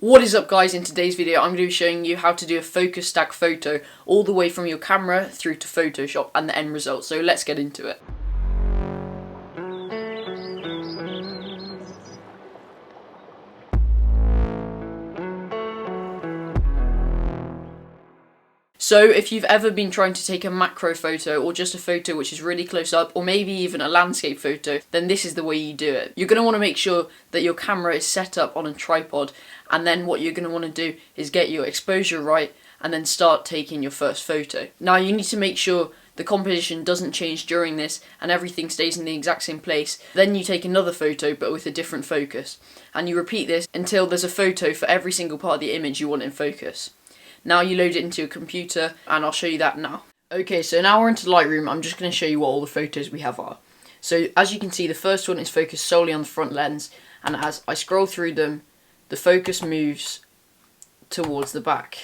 What is up guys, in today's video I'm going to be showing you how to do a focus stack photo all the way from your camera through to Photoshop and the end result, so let's get into it. So if you've ever been trying to take a macro photo or just a photo which is really close up, or maybe even a landscape photo, then this is the way you do it. You're going to want to make sure that your camera is set up on a tripod, and then what you're going to want to do is get your exposure right and then start taking your first photo. Now you need to make sure the composition doesn't change during this and everything stays in the exact same place. Then you take another photo but with a different focus, and you repeat this until there's a photo for every single part of the image you want in focus. Now you load it into your computer, and I'll show you that now. Okay, so now we're into Lightroom. I'm just going to show you what all the photos we have are. So as you can see, the first one is focused solely on the front lens, and as I scroll through them, the focus moves towards the back.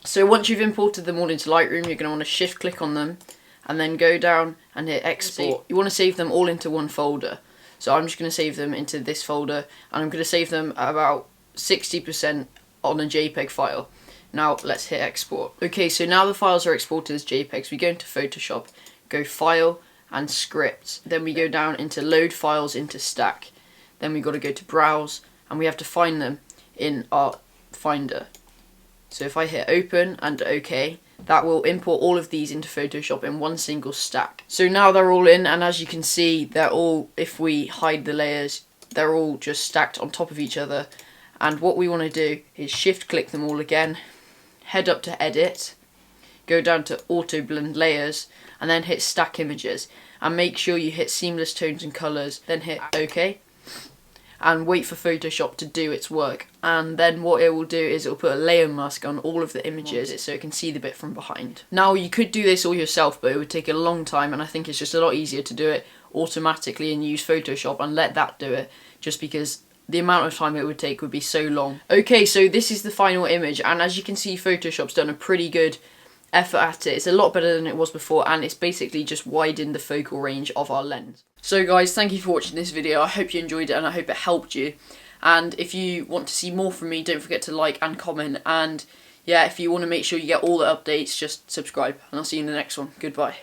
So once you've imported them all into Lightroom, you're going to want to shift click on them and then go down and hit export. You want to save them all into one folder. So I'm just going to save them into this folder, and I'm going to save them at about 60% on a JPEG file. Now let's hit export. Okay, so now the files are exported as JPEGs. We go into Photoshop, go File and Script. Then we go down into Load Files into Stack. Then we got to go to Browse, and we have to find them in our Finder. So if I hit Open and OK, that will import all of these into Photoshop in one single stack. So now they're all in, and as you can see, they're all, if we hide the layers, they're all just stacked on top of each other. And what we want to do is shift click them all again, head up to Edit, go down to Auto Blend Layers, and then hit Stack Images, and make sure you hit Seamless Tones and Colours, then hit OK, and wait for Photoshop to do its work. And then what it will do is it will put a layer mask on all of the images so it can see the bit from behind. Now you could do this all yourself, but it would take a long time, and I think it's just a lot easier to do it automatically and use Photoshop and let that do it, just because the amount of time it would take would be so long. Okay, so this is the final image, and as you can see, Photoshop's done a pretty good effort at it. It's a lot better than it was before, and it's basically just widened the focal range of our lens. So guys, thank you for watching this video. I hope you enjoyed it, and I hope it helped you. And if you want to see more from me, don't forget to like and comment. And yeah, if you want to make sure you get all the updates, just subscribe, and I'll see you in the next one. Goodbye.